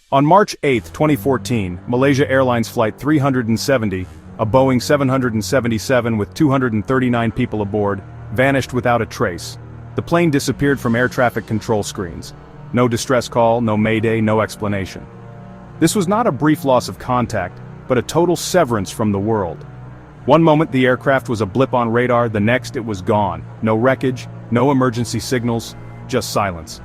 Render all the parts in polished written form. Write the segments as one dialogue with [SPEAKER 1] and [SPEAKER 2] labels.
[SPEAKER 1] On March 8, 2014, Malaysia Airlines Flight 370, a Boeing 777 with 239 people aboard, vanished without a trace. The plane disappeared from air traffic control screens. No distress call, no mayday, no explanation. This was not a brief loss of contact, but a total severance from the world. One moment the aircraft was a blip on radar, the next it was gone. No wreckage, no emergency signals, just silence.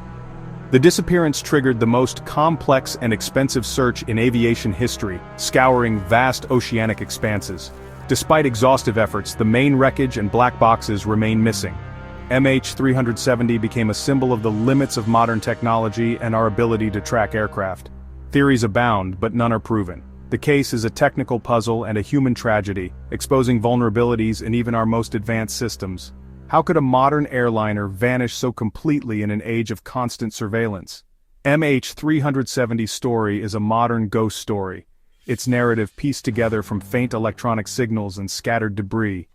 [SPEAKER 1] The disappearance triggered the most complex and expensive search in aviation history, scouring vast oceanic expanses. Despite exhaustive efforts, the main wreckage and black boxes remain missing. MH370 became a symbol of the limits of modern technology and our ability to track aircraft. Theories abound, but none are proven. The case is a technical puzzle and a human tragedy, exposing vulnerabilities in even our most advanced systems. How could a modern airliner vanish so completely in an age of constant surveillance? MH370's story is a modern ghost story, its narrative pieced together from faint electronic signals and scattered debris.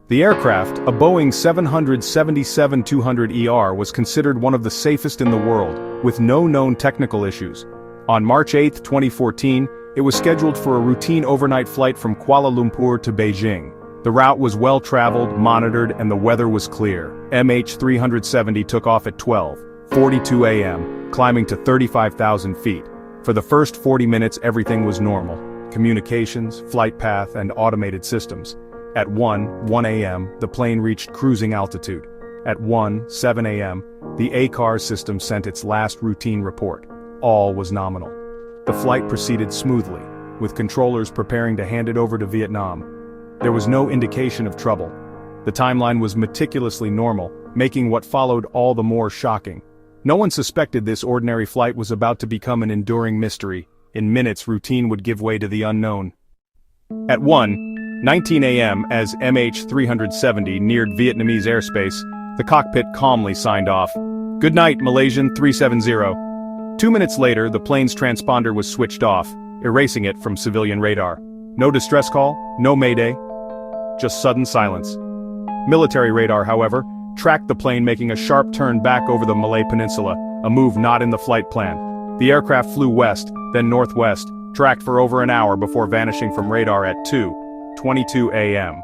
[SPEAKER 1] The aircraft, a Boeing 777-200ER, was considered one of the safest in the world, with no known technical issues. On March 8, 2014, it was scheduled for a routine overnight flight from Kuala Lumpur to Beijing. The route was well-traveled, monitored, and the weather was clear. MH370 took off at 12:42 a.m., climbing to 35,000 feet. For the first 40 minutes everything was normal. Communications, flight path, and automated systems. At 1:01 a.m., the plane reached cruising altitude. At 1:07 a.m., the ACARS system sent its last routine report. All was nominal. The flight proceeded smoothly, with controllers preparing to hand it over to Vietnam. There was no indication of trouble. The timeline was meticulously normal, making what followed all the more shocking. No one suspected this ordinary flight was about to become an enduring mystery. In minutes, routine would give way to the unknown. At 1:19 a.m., as MH370 neared Vietnamese airspace, the cockpit calmly signed off. "Good night, Malaysian 370. 2 minutes later, the plane's transponder was switched off, erasing it from civilian radar. No distress call, no mayday, just sudden silence. Military radar, however, tracked the plane making a sharp turn back over the Malay Peninsula, a move not in the flight plan. The aircraft flew west, then northwest, tracked for over an hour before vanishing from radar at 2:22 a.m.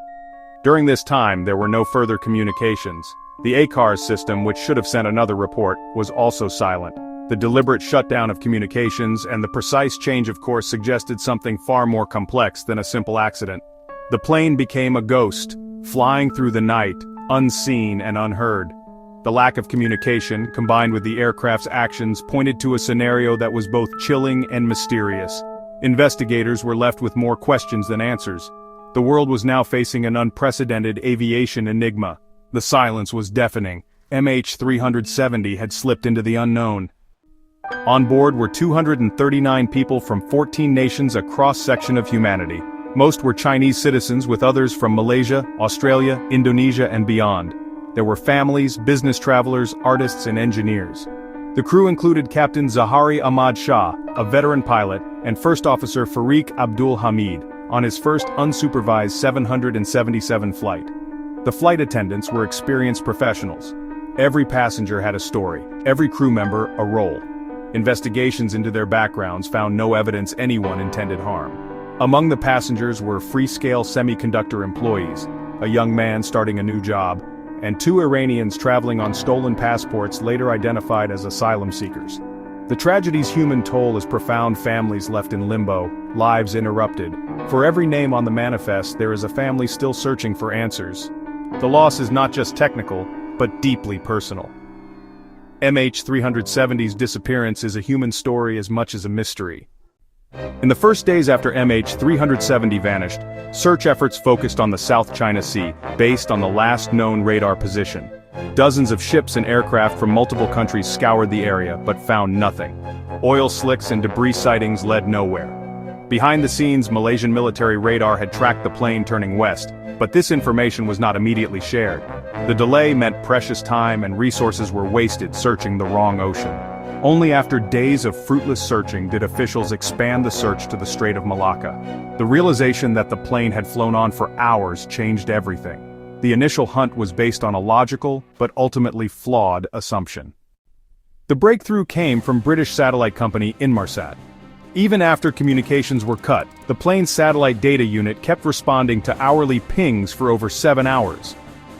[SPEAKER 1] During this time, there were no further communications. The ACARS system, which should have sent another report, was also silent. The deliberate shutdown of communications and the precise change of course suggested something far more complex than a simple accident. The plane became a ghost, flying through the night, unseen and unheard. The lack of communication, combined with the aircraft's actions, pointed to a scenario that was both chilling and mysterious. Investigators were left with more questions than answers. The world was now facing an unprecedented aviation enigma. The silence was deafening. MH370 had slipped into the unknown. On board were 239 people from 14 nations, a cross-section of humanity. Most were Chinese citizens, with others from Malaysia, Australia, Indonesia, and beyond. There were families, business travelers, artists, and engineers. The crew included Captain Zahari Ahmad Shah, a veteran pilot, and First Officer Fariq Abdul Hamid, on his first unsupervised 777 flight. The flight attendants were experienced professionals. Every passenger had a story, every crew member a role. Investigations into their backgrounds found no evidence anyone intended harm. Among the passengers were Freescale Semiconductor employees, a young man starting a new job, and 2 Iranians traveling on stolen passports later identified as asylum seekers. The tragedy's human toll is profound. Families left in limbo, lives interrupted. For every name on the manifest, there is a family still searching for answers. The loss is not just technical, but deeply personal. MH370's disappearance is a human story as much as a mystery. In the first days after MH370 vanished, search efforts focused on the South China Sea, based on the last known radar position. Dozens of ships and aircraft from multiple countries scoured the area, but found nothing. Oil slicks and debris sightings led nowhere. Behind the scenes, Malaysian military radar had tracked the plane turning west, but this information was not immediately shared. The delay meant precious time and resources were wasted searching the wrong ocean. Only after days of fruitless searching did officials expand the search to the Strait of Malacca. The realization that the plane had flown on for hours changed everything. The initial hunt was based on a logical, but ultimately flawed, assumption. The breakthrough came from British satellite company Inmarsat. Even after communications were cut, the plane's satellite data unit kept responding to hourly pings for over 7 hours.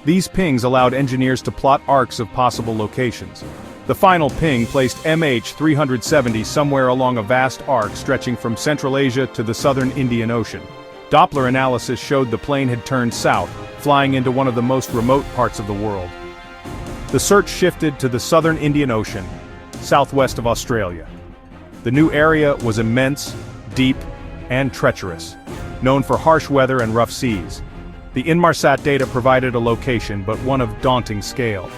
[SPEAKER 1] These pings allowed engineers to plot arcs of possible locations. The final ping placed MH370 somewhere along a vast arc stretching from Central Asia to the southern Indian Ocean. Doppler analysis showed the plane had turned south, flying into one of the most remote parts of the world. The search shifted to the southern Indian Ocean, southwest of Australia. The new area was immense, deep, and treacherous, known for harsh weather and rough seas. The Inmarsat data provided a location, but one of daunting scale.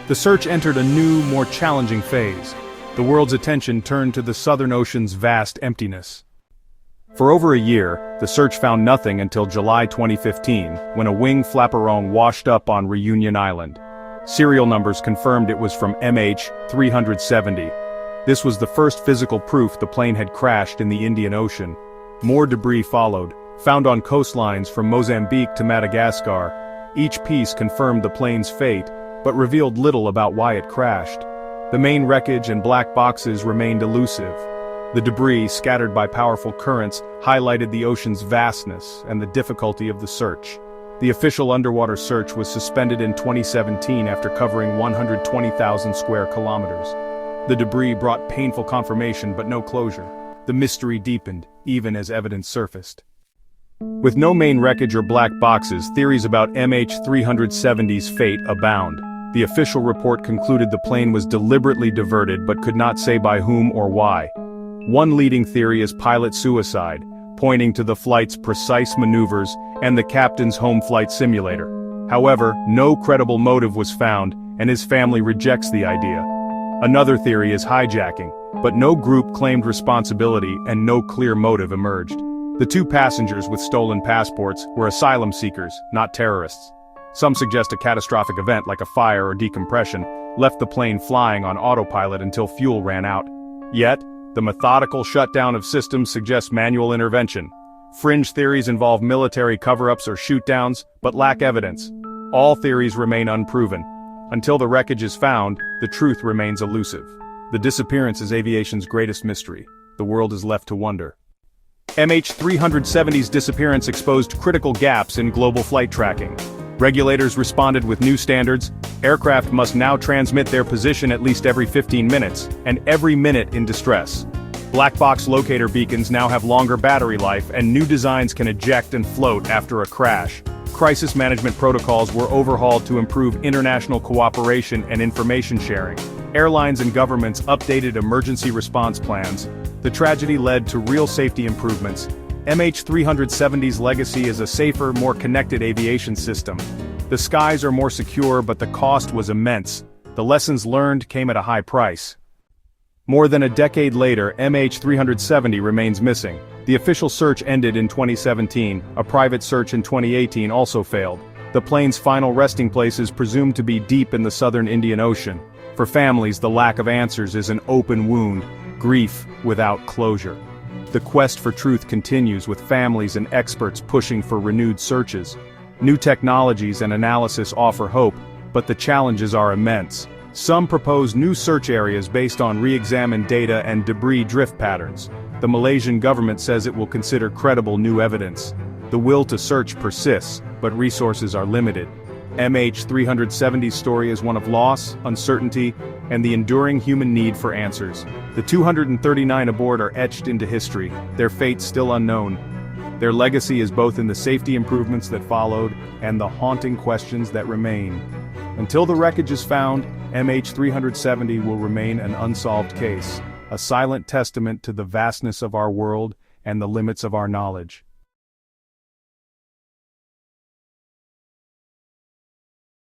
[SPEAKER 1] The search entered a new, more challenging phase. The world's attention turned to the Southern Ocean's vast emptiness. For over a year, the search found nothing until July 2015, when a wing flaperon washed up on Reunion Island. Serial numbers confirmed it was from MH370. This was the first physical proof the plane had crashed in the Indian Ocean. More debris followed, found on coastlines from Mozambique to Madagascar. Each piece confirmed the plane's fate, but revealed little about why it crashed. The main wreckage and black boxes remained elusive. The debris, scattered by powerful currents, highlighted the ocean's vastness and the difficulty of the search. The official underwater search was suspended in 2017 after covering 120,000 square kilometers. The debris brought painful confirmation but no closure. The mystery deepened, even as evidence surfaced. With no main wreckage or black boxes, theories about MH370's fate abound. The official report concluded the plane was deliberately diverted but could not say by whom or why. One leading theory is pilot suicide, pointing to the flight's precise maneuvers and the captain's home flight simulator. However, no credible motive was found, and his family rejects the idea. Another theory is hijacking, but no group claimed responsibility and no clear motive emerged. The 2 passengers with stolen passports were asylum seekers, not terrorists. Some suggest a catastrophic event like a fire or decompression left the plane flying on autopilot until fuel ran out. Yet, the methodical shutdown of systems suggests manual intervention. Fringe theories involve military cover-ups or shoot-downs, but lack evidence. All theories remain unproven. Until the wreckage is found, the truth remains elusive. The disappearance is aviation's greatest mystery. The world is left to wonder. MH370's disappearance exposed critical gaps in global flight tracking. Regulators responded with new standards. Aircraft must now transmit their position at least every 15 minutes, and every minute in distress. Black box locator beacons now have longer battery life, and new designs can eject and float after a crash. Crisis management protocols were overhauled to improve international cooperation and information sharing. Airlines and governments updated emergency response plans. The tragedy led to real safety improvements. MH370's legacy is a safer, more connected aviation system. The skies are more secure, but the cost was immense. The lessons learned came at a high price. More than a decade later, MH370 remains missing. The official search ended in 2017, a private search in 2018 also failed. The plane's final resting place is presumed to be deep in the southern Indian Ocean. For families, the lack of answers is an open wound, grief without closure. The quest for truth continues, with families and experts pushing for renewed searches. New technologies and analysis offer hope, but the challenges are immense. Some propose new search areas based on re-examined data and debris drift patterns. The Malaysian government says it will consider credible new evidence. The will to search persists, but resources are limited. MH370's story is one of loss, uncertainty, and the enduring human need for answers. The 239 aboard are etched into history, their fate still unknown. Their legacy is both in the safety improvements that followed and the haunting questions that remain. Until the wreckage is found, MH370 will remain an unsolved case, a silent testament to the vastness of our world and the limits of our knowledge.